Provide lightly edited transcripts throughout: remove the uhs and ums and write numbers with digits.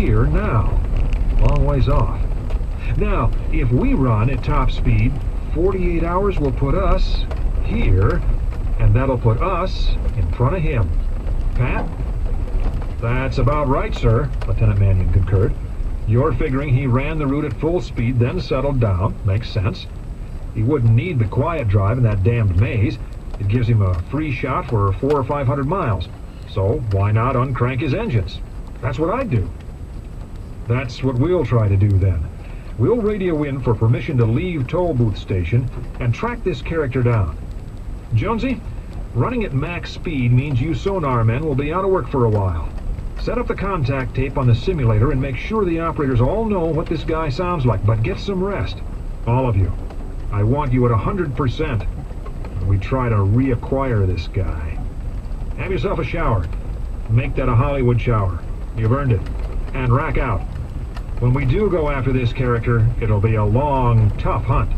here now. Long ways off. Now, if we run at top speed, 48 hours will put us here, and that'll put us in front of him. Pat? That's about right, sir, Lieutenant Mannion concurred. You're figuring he ran the route at full speed, then settled down. Makes sense. He wouldn't need the quiet drive in that damned maze. It gives him a free shot for 400 or 500 miles. So why not uncrank his engines? That's what I'd do. That's what we'll try to do then. We'll radio in for permission to leave toll booth station and track this character down. Jonesy, running at max speed means you sonar men will be out of work for a while. Set up the contact tape on the simulator and make sure the operators all know what this guy sounds like, but get some rest. All of you. I want you at 100% when we try to reacquire this guy. Have yourself a shower. Make that a Hollywood shower. You've earned it. And rack out. When we do go after this character, it'll be a long, tough hunt.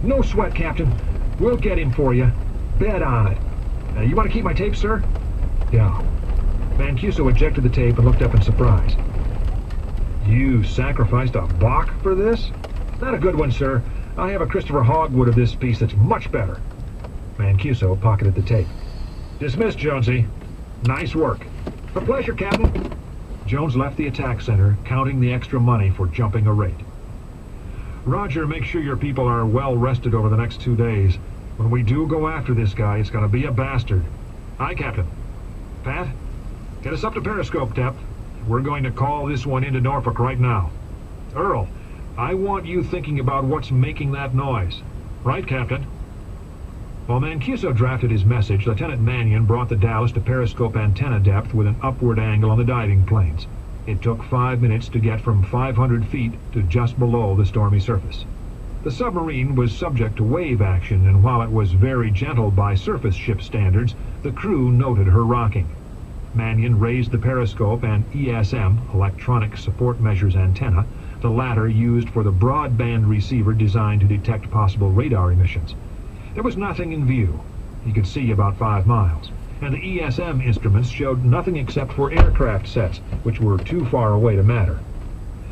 No sweat, Captain. We'll get him for you. Bet on it. You want to keep my tape, sir? Yeah. Mancuso ejected the tape and looked up in surprise. You sacrificed a Bach for this? Not a good one, sir. I have a Christopher Hogwood of this piece that's much better. Mancuso pocketed the tape. Dismissed, Jonesy. Nice work. A pleasure, Captain. Jones left the attack center, counting the extra money for jumping a rate. Roger, make sure your people are well rested over the next 2 days. When we do go after this guy, it's going to be a bastard. Aye, Captain. Pat, get us up to periscope depth. We're going to call this one into Norfolk right now. Earl, I want you thinking about what's making that noise. Right, Captain? While Mancuso drafted his message, Lieutenant Mannion brought the Dallas to periscope antenna depth with an upward angle on the diving planes. It took 5 minutes to get from 500 feet to just below the stormy surface. The submarine was subject to wave action, and while it was very gentle by surface ship standards, the crew noted her rocking. Mannion raised the periscope and ESM, Electronic Support Measures Antenna, the latter used for the broadband receiver designed to detect possible radar emissions. There was nothing in view. He could see about 5 miles, and the ESM instruments showed nothing except for aircraft sets, which were too far away to matter.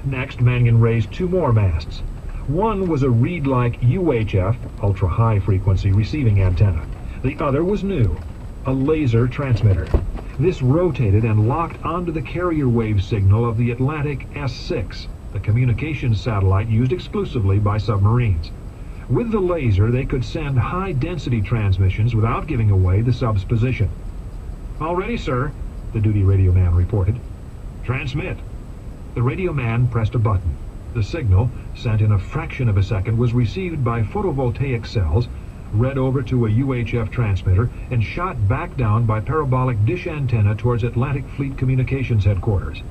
Next, Mannion raised 2 more masts. One was a reed-like UHF, ultra-high-frequency receiving antenna. The other was new, a laser transmitter. This rotated and locked onto the carrier wave signal of the Atlantic S6, the communications satellite used exclusively by submarines. With the laser, they could send high-density transmissions without giving away the sub's position. "All ready, sir," the duty radio man reported. "Transmit." The radio man pressed a button. The signal, sent in a fraction of a second, was received by photovoltaic cells, read over to a UHF transmitter, and shot back down by parabolic dish antenna towards Atlantic Fleet Communications Headquarters.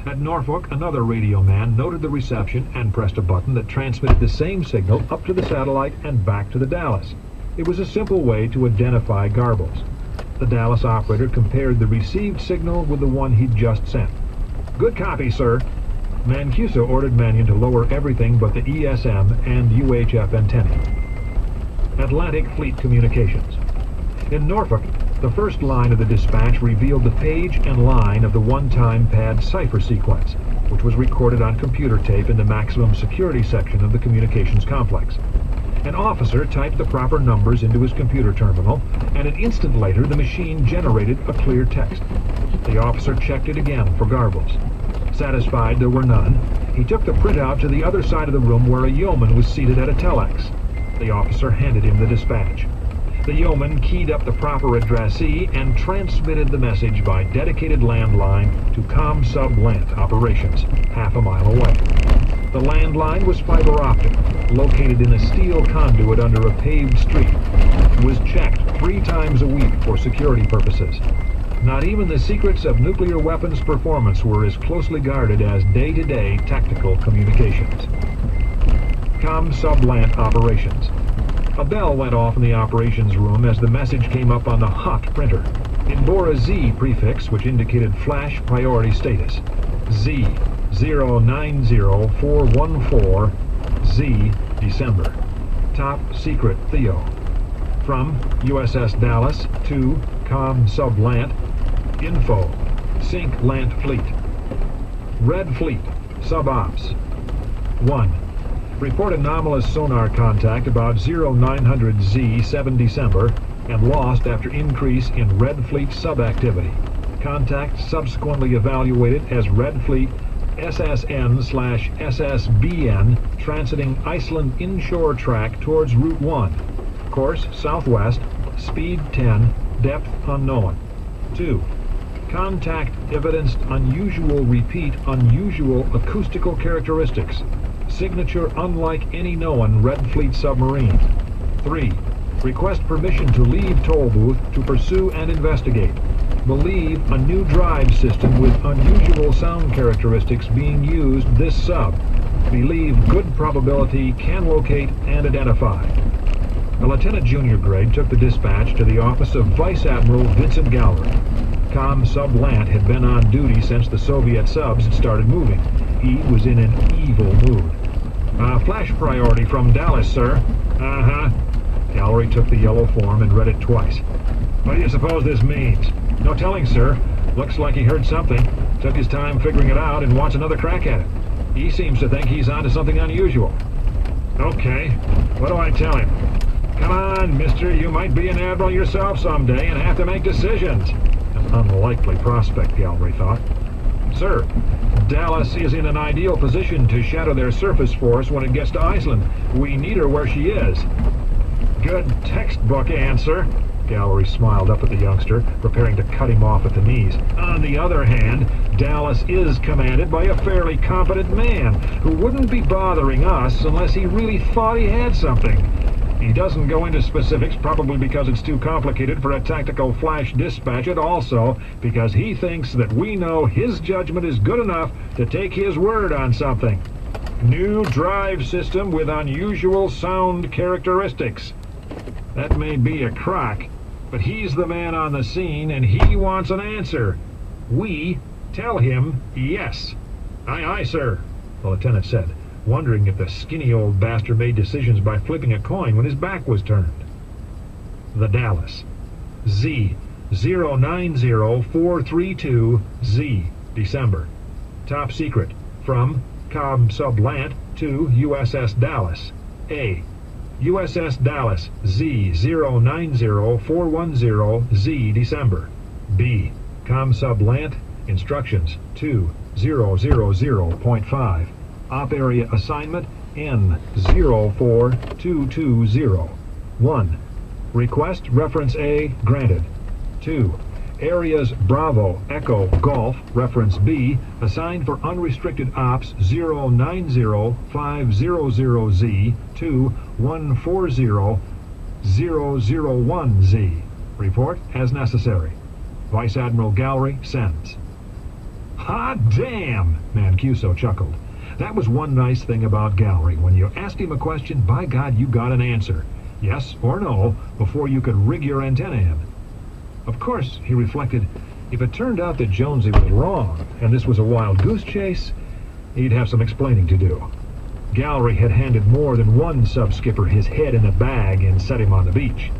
At Norfolk, another radio man noted the reception and pressed a button that transmitted the same signal up to the satellite and back to the Dallas. It was a simple way to identify garbles. The Dallas operator compared the received signal with the one he'd just sent. "Good copy, sir." Mancuso ordered Mannion to lower everything but the ESM and UHF antennae. Atlantic Fleet Communications. In Norfolk, the first line of the dispatch revealed the page and line of the one-time pad cipher sequence, which was recorded on computer tape in the maximum security section of the communications complex. An officer typed the proper numbers into his computer terminal, and an instant later the machine generated a clear text. The officer checked it again for garbles. Satisfied there were none, he took the printout to the other side of the room where a yeoman was seated at a telex. The officer handed him the dispatch. The yeoman keyed up the proper addressee and transmitted the message by dedicated landline to ComSub-Lant operations, half a mile away. The landline was fiber optic, located in a steel conduit under a paved street. It was checked 3 times a week for security purposes. Not even the secrets of nuclear weapons performance were as closely guarded as day-to-day tactical communications. ComSub-Lant operations. A bell went off in the operations room as the message came up on the hot printer. It bore a Z prefix which indicated flash priority status. Z 090414 Z December. Top secret Theo. From USS Dallas to ComSub-Lant. Info. Sink Lant Fleet. Red Fleet, Sub-Ops. 1. Report anomalous sonar contact about 0900Z 7 December and lost after increase in Red Fleet sub-activity. Contact subsequently evaluated as Red Fleet SSN/SSBN transiting Iceland inshore track towards Route 1. Course southwest, speed 10, depth unknown. 2. Contact evidenced unusual acoustical characteristics. Signature unlike any known Red Fleet submarine. 3. Request permission to leave toll booth to pursue and investigate. Believe a new drive system with unusual sound characteristics being used this sub. Believe good probability can locate and identify. A lieutenant junior grade took the dispatch to the office of Vice Admiral Vincent Gallery. Com Sub Lant had been on duty since the Soviet subs had started moving. He was in an evil mood. Flash priority from Dallas, sir. Uh-huh. Gallery took the yellow form and read it twice. What do you suppose this means? No telling, sir. Looks like he heard something, took his time figuring it out, and wants another crack at it. He seems to think he's onto something unusual. Okay, what do I tell him? Come on, mister, you might be an admiral yourself someday and have to make decisions. An unlikely prospect, Gallery thought. Sir, Dallas is in an ideal position to shadow their surface force when it gets to Iceland. We need her where she is. Good textbook answer. Gallery smiled up at the youngster, preparing to cut him off at the knees. On the other hand, Dallas is commanded by a fairly competent man who wouldn't be bothering us unless he really thought he had something. He doesn't go into specifics, probably because it's too complicated for a tactical flash dispatch, and also because he thinks that we know his judgment is good enough to take his word on something. New drive system with unusual sound characteristics. That may be a crock, but he's the man on the scene and he wants an answer. We tell him yes. Aye, aye, sir, the lieutenant said, wondering if the skinny old bastard made decisions by flipping a coin when his back was turned. The Dallas. Z 090432Z, December. Top secret. From Com Sub Lant to USS Dallas. A. USS Dallas Z 090410Z, December. B. Com Sub Lant. Instructions 2000.5. Op area assignment N04220. 1. Request reference A granted. 2. Areas Bravo, Echo, Golf, reference B, assigned for unrestricted ops 090500Z to 140001Z. Report as necessary. Vice Admiral Gallery sends. Hot damn! Mancuso chuckled. That was one nice thing about Gallery. When you asked him a question, by God, you got an answer. Yes or no, before you could rig your antenna in. Of course, he reflected, if it turned out that Jonesy was wrong, and this was a wild goose chase, he'd have some explaining to do. Gallery had handed more than one sub-skipper his head in a bag and set him on the beach.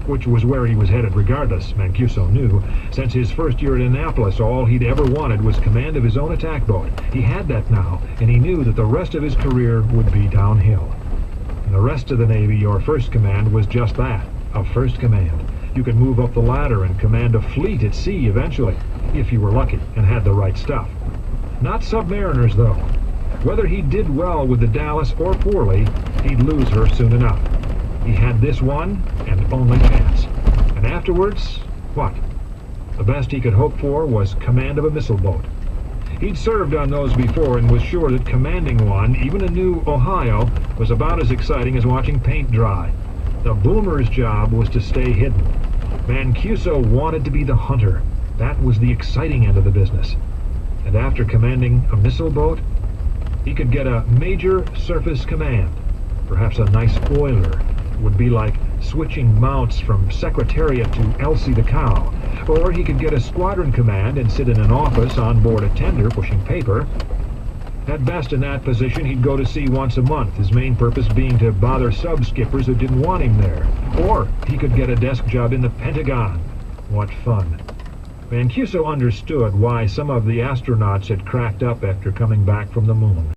Which was where he was headed regardless, Mancuso knew. Since his first year at Annapolis, all he'd ever wanted was command of his own attack boat. He had that now, and he knew that the rest of his career would be downhill. In the rest of the Navy, your first command was just that, a first command. You could move up the ladder and command a fleet at sea eventually, if you were lucky and had the right stuff. Not submariners, though. Whether he did well with the Dallas or poorly, he'd lose her soon enough. He had this one and only chance. And afterwards, what? The best he could hope for was command of a missile boat. He'd served on those before and was sure that commanding one, even a new Ohio, was about as exciting as watching paint dry. The boomer's job was to stay hidden. Mancuso wanted to be the hunter. That was the exciting end of the business. And after commanding a missile boat, he could get a major surface command. Perhaps a nice oiler. Would be like switching mounts from Secretariat to Elsie the Cow. Or he could get a squadron command and sit in an office on board a tender pushing paper. At best in that position, he'd go to sea once a month, his main purpose being to bother sub-skippers who didn't want him there. Or he could get a desk job in the Pentagon. What fun. Mancuso understood why some of the astronauts had cracked up after coming back from the moon.